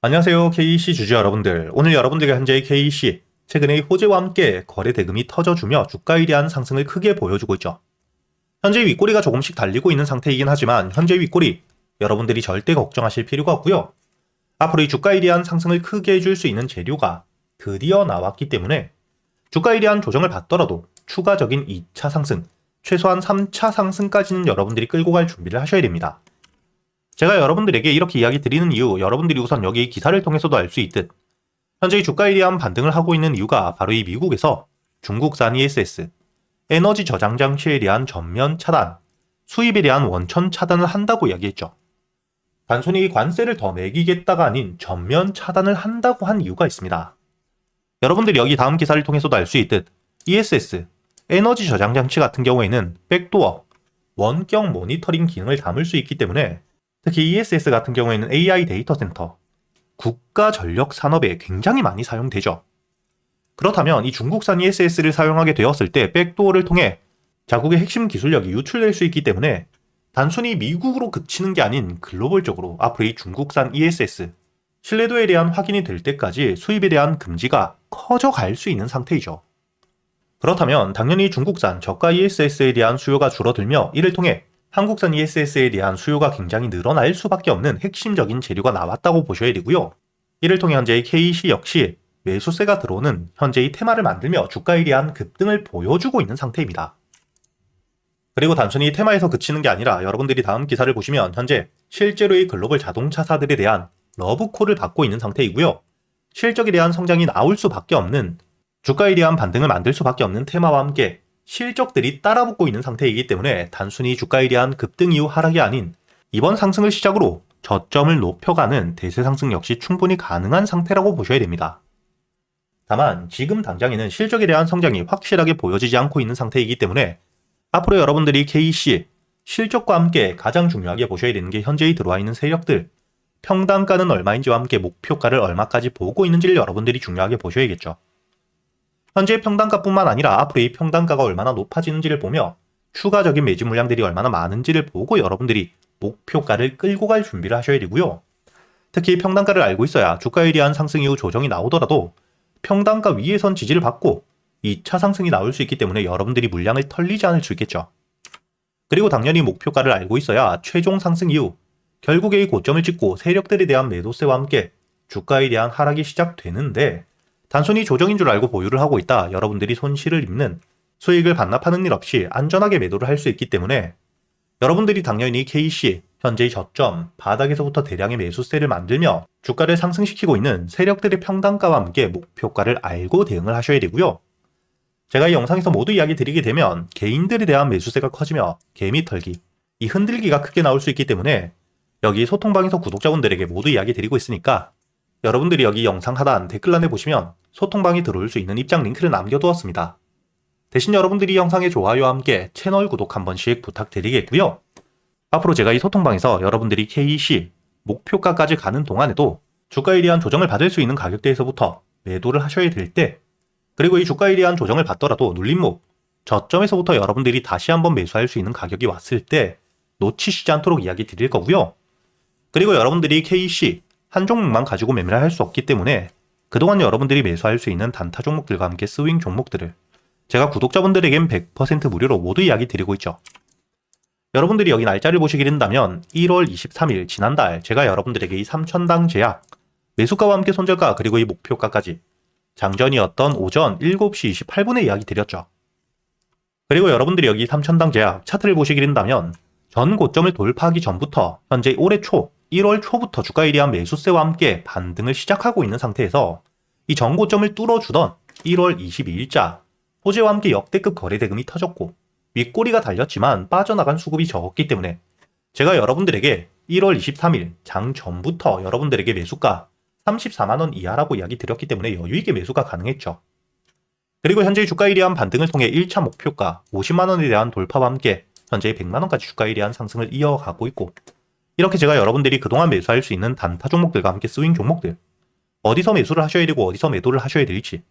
안녕하세요, KC 주주 여러분들. 오늘 여러분들과 현재의 KC, 최근에 호재와 함께 거래 대금이 터져주며 주가에 대한 상승을 크게 보여주고 있죠. 현재 윗꼬리가 조금씩 달리고 있는 상태이긴 하지만 현재 윗꼬리 여러분들이 절대 걱정하실 필요가 없고요. 앞으로 이 주가에 대한 상승을 크게 해줄 수 있는 재료가 드디어 나왔기 때문에 주가에 대한 조정을 받더라도 추가적인 2차 상승, 최소한 3차 상승까지는 여러분들이 끌고 갈 준비를 하셔야 됩니다. 제가 여러분들에게 이렇게 이야기 드리는 이유, 여러분들이 우선 여기 기사를 통해서도 알 수 있듯 현재 주가에 대한 반등을 하고 있는 이유가 바로 이 미국에서 중국산 ESS, 에너지 저장 장치에 대한 전면 차단, 수입에 대한 원천 차단을 한다고 이야기했죠. 단순히 관세를 더 매기겠다가 아닌 전면 차단을 한다고 한 이유가 있습니다. 여러분들이 여기 다음 기사를 통해서도 알 수 있듯 ESS, 에너지 저장 장치 같은 경우에는 백도어, 원격 모니터링 기능을 담을 수 있기 때문에 특히 ESS 같은 경우에는 AI 데이터 센터, 국가 전력 산업에 굉장히 많이 사용되죠. 그렇다면 이 중국산 ESS를 사용하게 되었을 때 백도어를 통해 자국의 핵심 기술력이 유출될 수 있기 때문에 단순히 미국으로 그치는 게 아닌 글로벌적으로 앞으로 이 중국산 ESS, 신뢰도에 대한 확인이 될 때까지 수입에 대한 금지가 커져갈 수 있는 상태이죠. 그렇다면 당연히 중국산 저가 ESS에 대한 수요가 줄어들며 이를 통해 한국산 ESS에 대한 수요가 굉장히 늘어날 수밖에 없는 핵심적인 재료가 나왔다고 보셔야 되고요. 이를 통해 현재의 KC 역시 매수세가 들어오는 현재의 테마를 만들며 주가에 대한 급등을 보여주고 있는 상태입니다. 그리고 단순히 테마에서 그치는 게 아니라 여러분들이 다음 기사를 보시면 현재 실제로의 글로벌 자동차사들에 대한 러브콜을 받고 있는 상태이고요. 실적에 대한 성장이 나올 수밖에 없는 주가에 대한 반등을 만들 수밖에 없는 테마와 함께 실적들이 따라붙고 있는 상태이기 때문에 단순히 주가에 대한 급등 이후 하락이 아닌 이번 상승을 시작으로 저점을 높여가는 대세 상승 역시 충분히 가능한 상태라고 보셔야 됩니다. 다만 지금 당장에는 실적에 대한 성장이 확실하게 보여지지 않고 있는 상태이기 때문에 앞으로 여러분들이 KC, 실적과 함께 가장 중요하게 보셔야 되는 게 현재에 들어와 있는 세력들, 평단가는 얼마인지와 함께 목표가를 얼마까지 보고 있는지를 여러분들이 중요하게 보셔야겠죠. 현재 평단가뿐만 아니라 앞으로 이 평단가가 얼마나 높아지는지를 보며 추가적인 매집 물량들이 얼마나 많은지를 보고 여러분들이 목표가를 끌고 갈 준비를 하셔야 되고요. 특히 평단가를 알고 있어야 주가에 대한 상승 이후 조정이 나오더라도 평단가 위에선 지지를 받고 2차 상승이 나올 수 있기 때문에 여러분들이 물량을 털리지 않을 수 있겠죠. 그리고 당연히 목표가를 알고 있어야 최종 상승 이후 결국에 이 고점을 찍고 세력들에 대한 매도세와 함께 주가에 대한 하락이 시작되는데 단순히 조정인 줄 알고 보유를 하고 있다 여러분들이 손실을 입는 수익을 반납하는 일 없이 안전하게 매도를 할 수 있기 때문에 여러분들이 당연히 KC 현재의 저점 바닥에서부터 대량의 매수세를 만들며 주가를 상승시키고 있는 세력들의 평단가와 함께 목표가를 알고 대응을 하셔야 되고요. 제가 이 영상에서 모두 이야기 드리게 되면 개인들에 대한 매수세가 커지며 개미 털기, 이 흔들기가 크게 나올 수 있기 때문에 여기 소통방에서 구독자분들에게 모두 이야기 드리고 있으니까 여러분들이 여기 영상 하단 댓글란에 보시면 소통방에 들어올 수 있는 입장 링크를 남겨두었습니다. 대신 여러분들이 영상의 좋아요와 함께 채널 구독 한 번씩 부탁드리겠고요. 앞으로 제가 이 소통방에서 여러분들이 KC 목표가까지 가는 동안에도 주가에 대한 조정을 받을 수 있는 가격대에서부터 매도를 하셔야 될 때, 그리고 이 주가에 대한 조정을 받더라도 눌림목, 저점에서부터 여러분들이 다시 한번 매수할 수 있는 가격이 왔을 때 놓치시지 않도록 이야기 드릴 거고요. 그리고 여러분들이 KC 한 종목만 가지고 매매를 할 수 없기 때문에 그동안 여러분들이 매수할 수 있는 단타 종목들과 함께 스윙 종목들을 제가 구독자분들에겐 100% 무료로 모두 이야기 드리고 있죠. 여러분들이 여기 날짜를 보시게 된다면 1월 23일 지난달 제가 여러분들에게 이 3천당 제약, 매수가와 함께 손절가 그리고 이 목표가까지 장전이었던 오전 7시 28분에 이야기 드렸죠. 그리고 여러분들이 여기 3천당 제약 차트를 보시게 된다면 전 고점을 돌파하기 전부터 현재 올해 초 1월 초부터 주가에 대한 매수세와 함께 반등을 시작하고 있는 상태에서 이 전고점을 뚫어주던 1월 22일자 호재와 함께 역대급 거래 대금이 터졌고 윗꼬리가 달렸지만 빠져나간 수급이 적었기 때문에 제가 여러분들에게 1월 23일 장 전부터 여러분들에게 매수가 34만원 이하라고 이야기 드렸기 때문에 여유있게 매수가 가능했죠. 그리고 현재 주가에 대한 반등을 통해 1차 목표가 50만원에 대한 돌파와 함께 현재 100만원까지 주가에 대한 상승을 이어가고 있고, 이렇게 제가 여러분들이 그동안 매수할 수 있는 단타 종목들과 함께 스윙 종목들, 어디서 매수를 하셔야 되고 어디서 매도를 하셔야 될지,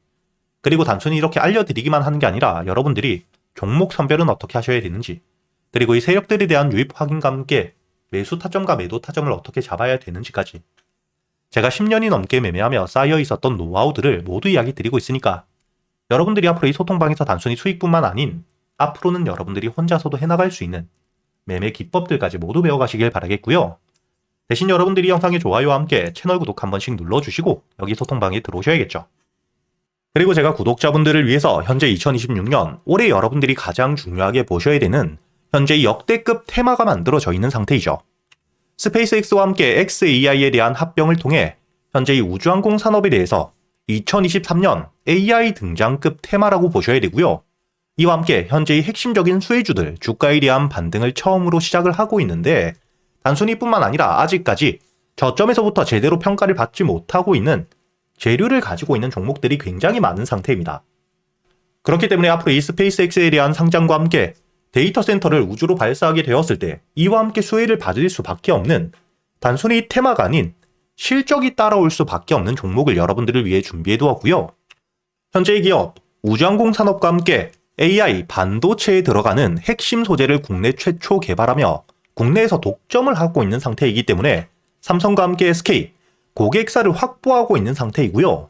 그리고 단순히 이렇게 알려드리기만 하는 게 아니라 여러분들이 종목 선별은 어떻게 하셔야 되는지, 그리고 이 세력들에 대한 유입 확인과 함께 매수 타점과 매도 타점을 어떻게 잡아야 되는지까지 제가 10년이 넘게 매매하며 쌓여 있었던 노하우들을 모두 이야기 드리고 있으니까 여러분들이 앞으로 이 소통방에서 단순히 수익뿐만 아닌 앞으로는 여러분들이 혼자서도 해나갈 수 있는 매매 기법들까지 모두 배워가시길 바라겠고요. 대신 여러분들이 영상의 좋아요와 함께 채널 구독 한 번씩 눌러주시고 여기 소통방에 들어오셔야겠죠. 그리고 제가 구독자분들을 위해서 현재 2026년 올해 여러분들이 가장 중요하게 보셔야 되는 현재 역대급 테마가 만들어져 있는 상태이죠. 스페이스X와 함께 xAI에 대한 합병을 통해 현재 이 우주항공 산업에 대해서 2023년 AI 등장급 테마라고 보셔야 되고요. 이와 함께 현재의 핵심적인 수혜주들 주가에 대한 반등을 처음으로 시작을 하고 있는데 단순히 뿐만 아니라 아직까지 저점에서부터 제대로 평가를 받지 못하고 있는 재료를 가지고 있는 종목들이 굉장히 많은 상태입니다. 그렇기 때문에 앞으로 이 스페이스X에 대한 상장과 함께 데이터 센터를 우주로 발사하게 되었을 때 이와 함께 수혜를 받을 수밖에 없는 단순히 테마가 아닌 실적이 따라올 수밖에 없는 종목을 여러분들을 위해 준비해 두었고요. 현재의 기업 우주항공 산업과 함께 AI 반도체에 들어가는 핵심 소재를 국내 최초 개발하며 국내에서 독점을 하고 있는 상태이기 때문에 삼성과 함께 SK 고객사를 확보하고 있는 상태이고요.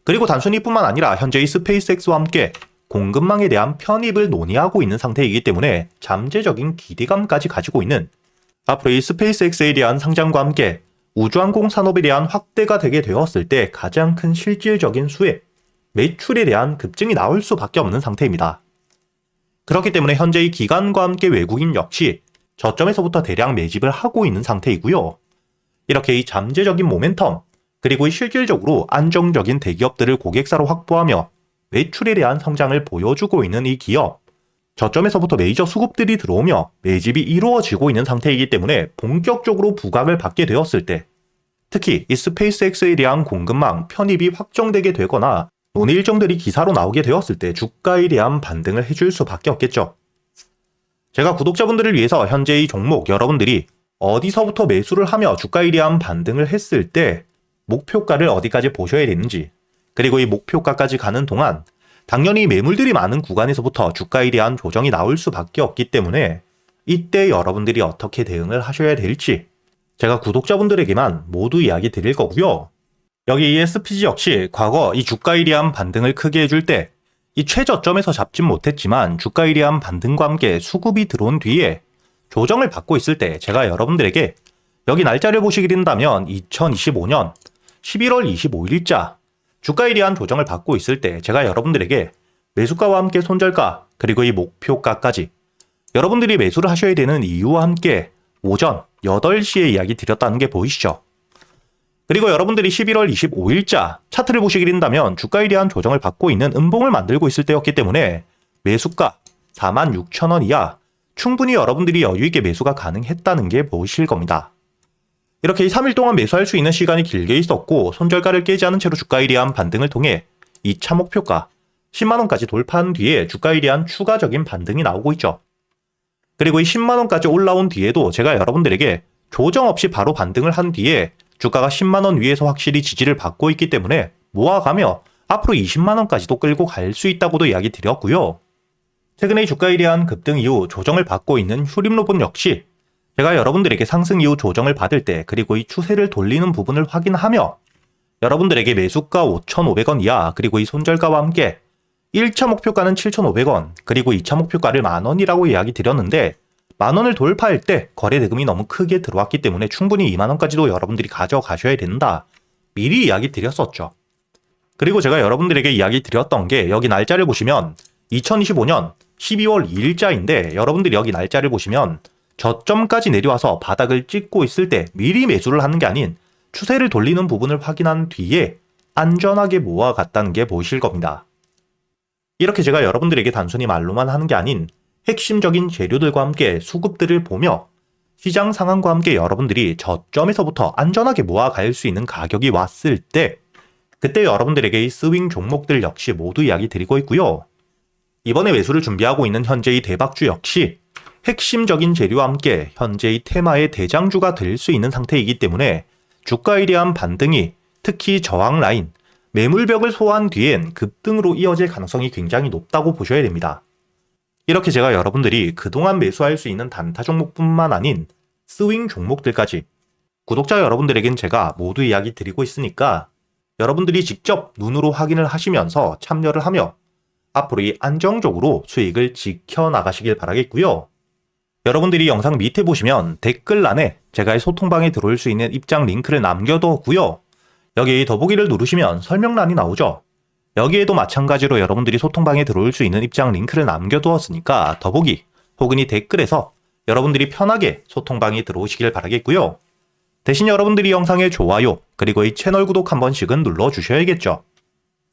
그리고 단순히 뿐만 아니라 현재의 스페이스X와 함께 공급망에 대한 편입을 논의하고 있는 상태이기 때문에 잠재적인 기대감까지 가지고 있는 앞으로 이 스페이스X에 대한 상장과 함께 우주항공 산업에 대한 확대가 되게 되었을 때 가장 큰 실질적인 수혜, 매출에 대한 급증이 나올 수밖에 없는 상태입니다. 그렇기 때문에 현재의 기관과 함께 외국인 역시 저점에서부터 대량 매집을 하고 있는 상태이고요. 이렇게 이 잠재적인 모멘텀, 그리고 실질적으로 안정적인 대기업들을 고객사로 확보하며 매출에 대한 성장을 보여주고 있는 이 기업, 저점에서부터 메이저 수급들이 들어오며 매집이 이루어지고 있는 상태이기 때문에 본격적으로 부각을 받게 되었을 때 특히 이 스페이스X에 대한 공급망 편입이 확정되게 되거나 논의 일정들이 기사로 나오게 되었을 때 주가에 대한 반등을 해줄 수밖에 없겠죠. 제가 구독자분들을 위해서 현재 이 종목 여러분들이 어디서부터 매수를 하며 주가에 대한 반등을 했을 때 목표가를 어디까지 보셔야 되는지, 그리고 이 목표가까지 가는 동안 당연히 매물들이 많은 구간에서부터 주가에 대한 조정이 나올 수밖에 없기 때문에 이때 여러분들이 어떻게 대응을 하셔야 될지 제가 구독자분들에게만 모두 이야기 드릴 거고요. 여기 이 SPG 역시 과거 이 주가에 대한 반등을 크게 해줄 때 이 최저점에서 잡진 못했지만 주가에 대한 반등과 함께 수급이 들어온 뒤에 조정을 받고 있을 때 제가 여러분들에게 여기 날짜를 보시게 된다면 2025년 11월 25일자 주가에 대한 조정을 받고 있을 때 제가 여러분들에게 매수가와 함께 손절가 그리고 이 목표가까지 여러분들이 매수를 하셔야 되는 이유와 함께 오전 8시에 이야기 드렸다는 게 보이시죠? 그리고 여러분들이 11월 25일자 차트를 보시게 된다면 주가에 대한 조정을 받고 있는 음봉을 만들고 있을 때였기 때문에 매수가 46,000원 이하 충분히 여러분들이 여유있게 매수가 가능했다는 게 보이실 겁니다. 이렇게 3일 동안 매수할 수 있는 시간이 길게 있었고 손절가를 깨지 않은 채로 주가에 대한 반등을 통해 2차 목표가 10만원까지 돌파한 뒤에 주가에 대한 추가적인 반등이 나오고 있죠. 그리고 이 10만원까지 올라온 뒤에도 제가 여러분들에게 조정 없이 바로 반등을 한 뒤에 주가가 10만원 위에서 확실히 지지를 받고 있기 때문에 모아가며 앞으로 20만원까지도 끌고 갈 수 있다고도 이야기 드렸고요. 최근에 주가에 대한 급등 이후 조정을 받고 있는 휴림로봇 역시 제가 여러분들에게 상승 이후 조정을 받을 때 그리고 이 추세를 돌리는 부분을 확인하며 여러분들에게 매수가 5,500원 이하 그리고 이 손절가와 함께 1차 목표가는 7,500원 그리고 2차 목표가를 만원이라고 이야기 드렸는데 만원을 돌파할 때 거래 대금이 너무 크게 들어왔기 때문에 충분히 2만원까지도 여러분들이 가져가셔야 된다. 미리 이야기 드렸었죠. 그리고 제가 여러분들에게 이야기 드렸던 게 여기 날짜를 보시면 2025년 12월 2일자인데 여러분들이 여기 날짜를 보시면 저점까지 내려와서 바닥을 찍고 있을 때 미리 매수를 하는 게 아닌 추세를 돌리는 부분을 확인한 뒤에 안전하게 모아갔다는 게 보이실 겁니다. 이렇게 제가 여러분들에게 단순히 말로만 하는 게 아닌 핵심적인 재료들과 함께 수급들을 보며 시장 상황과 함께 여러분들이 저점에서부터 안전하게 모아갈 수 있는 가격이 왔을 때 그때 여러분들에게 이 스윙 종목들 역시 모두 이야기 드리고 있고요. 이번에 매수를 준비하고 있는 현재의 대박주 역시 핵심적인 재료와 함께 현재의 테마의 대장주가 될 수 있는 상태이기 때문에 주가에 대한 반등이 특히 저항 라인, 매물벽을 소화한 뒤엔 급등으로 이어질 가능성이 굉장히 높다고 보셔야 됩니다. 이렇게 제가 여러분들이 그동안 매수할 수 있는 단타 종목뿐만 아닌 스윙 종목들까지 구독자 여러분들에겐 제가 모두 이야기 드리고 있으니까 여러분들이 직접 눈으로 확인을 하시면서 참여를 하며 앞으로 이 안정적으로 수익을 지켜나가시길 바라겠고요. 여러분들이 영상 밑에 보시면 댓글란에 제가 이 소통방에 들어올 수 있는 입장 링크를 남겨뒀고요. 여기 더보기를 누르시면 설명란이 나오죠. 여기에도 마찬가지로 여러분들이 소통방에 들어올 수 있는 입장 링크를 남겨두었으니까 더보기 혹은 이 댓글에서 여러분들이 편하게 소통방에 들어오시길 바라겠고요. 대신 여러분들이 영상의 좋아요 그리고 이 채널 구독 한 번씩은 눌러주셔야겠죠.